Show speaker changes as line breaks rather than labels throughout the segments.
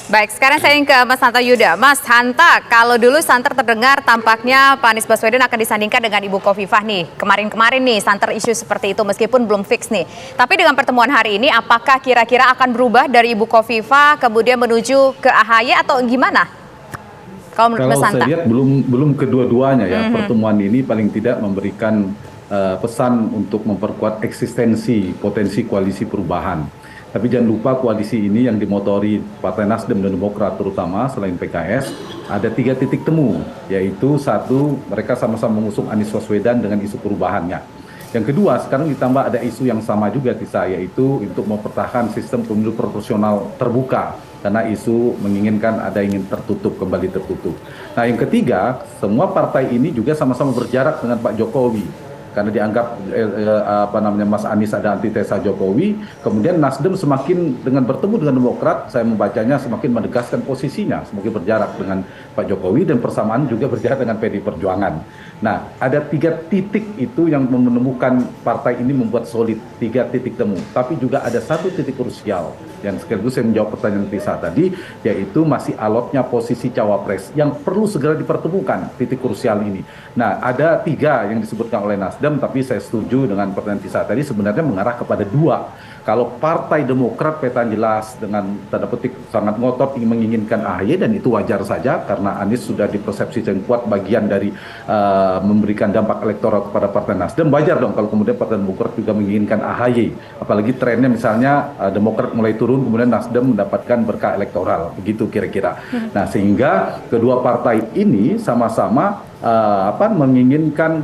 Baik, sekarang saya ingin ke Mas Hanta Yuda. Mas Hanta, kalau dulu santer terdengar tampaknya Pak Anies Baswedan akan disandingkan dengan Ibu Khofifah nih. Kemarin-kemarin nih santer isu seperti itu meskipun belum fix nih. Tapi dengan pertemuan hari ini apakah kira-kira akan berubah dari Ibu Khofifah kemudian menuju ke AHY atau gimana? Kalau menurut Mas
Kalau
Hanta?
saya lihat belum kedua-duanya ya. Pertemuan ini paling tidak memberikan pesan untuk memperkuat eksistensi potensi koalisi perubahan. Tapi jangan lupa koalisi ini yang dimotori Partai Nasdem dan Demokrat terutama selain PKS ada 3 titik temu, yaitu satu, mereka sama-sama mengusung Anies Baswedan dengan isu perubahannya. Yang kedua, sekarang ditambah ada isu yang sama juga Tisa, yaitu untuk mempertahankan sistem pemilu proporsional terbuka karena isu menginginkan ada ingin tertutup, kembali tertutup. Nah yang ketiga, semua partai ini juga sama-sama berjarak dengan Pak Jokowi karena dianggap Mas Anies ada antitesa Jokowi. Kemudian Nasdem semakin dengan bertemu dengan Demokrat, saya membacanya semakin menegaskan posisinya, semakin berjarak dengan Pak Jokowi dan persamaan juga berjarak dengan PDI Perjuangan. Nah, ada 3 titik itu yang menemukan partai ini membuat solid, 3 titik temu. Tapi juga ada 1 titik krusial yang sekaligus saya menjawab pertanyaan Tisa tadi, yaitu masih alotnya posisi cawapres yang perlu segera dipertemukan titik krusial ini. Nah, ada 3 yang disebutkan oleh Nasdem, tapi saya setuju dengan pertanyaan Tisa tadi sebenarnya mengarah kepada 2. Kalau Partai Demokrat peta jelas dengan tanda petik sangat ngotot ingin menginginkan AHY, dan itu wajar saja karena Anies sudah dipersepsi yang kuat bagian dari memberikan dampak elektoral kepada Partai Nasdem. Wajar dong kalau kemudian Partai Demokrat juga menginginkan AHY, apalagi trennya misalnya Demokrat mulai turun kemudian Nasdem mendapatkan berkah elektoral, begitu kira-kira. Nah, sehingga kedua partai ini sama-sama menginginkan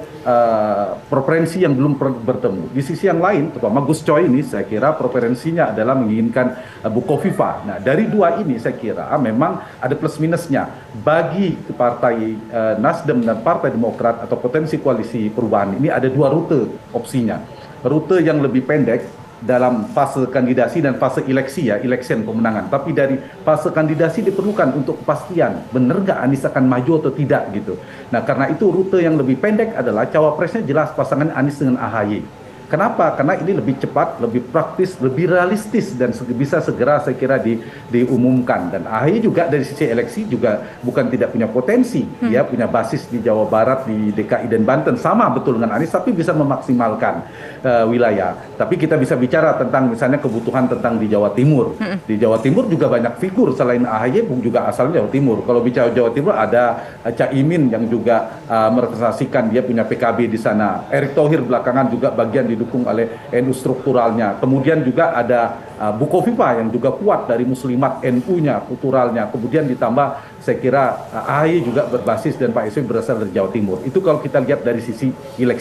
preferensi yang belum bertemu. Di sisi yang lain, terutama Gus Coy ini, saya kira preferensinya adalah menginginkan Bu Khofifah. Nah, dari 2 ini saya kira memang ada plus minusnya bagi Partai Nasdem dan Partai Demokrat atau potensi koalisi perubahan ini. Ada 2 rute opsinya. Rute yang lebih pendek dalam fase kandidasi dan fase eleksi ya, election pemenangan. Tapi dari fase kandidasi diperlukan untuk kepastian benar nggak Anies akan maju atau tidak gitu. Nah, karena itu rute yang lebih pendek adalah cawapresnya jelas pasangan Anies dengan AHY. Kenapa? Karena ini lebih cepat, lebih praktis, lebih realistis dan bisa segera saya kira diumumkan. Dan AHY juga dari sisi eleksi juga bukan tidak punya potensi, dia punya basis di Jawa Barat, di DKI dan Banten sama betul dengan Anies, tapi bisa memaksimalkan wilayah. Tapi kita bisa bicara tentang misalnya kebutuhan tentang di Jawa Timur. Di Jawa Timur juga banyak figur selain AHY juga asalnya Jawa Timur. Kalau bicara Jawa Timur ada Caimin yang juga merepresentasikan, dia punya PKB di sana. Erick Thohir belakangan juga bagian didukung oleh NU strukturalnya. Kemudian juga ada Bu Khofifah yang juga kuat dari muslimat NU-nya, kulturalnya. Kemudian ditambah saya kira AHY juga berbasis dan Pak SBY berasal dari Jawa Timur. Itu kalau kita lihat dari sisi eleksi.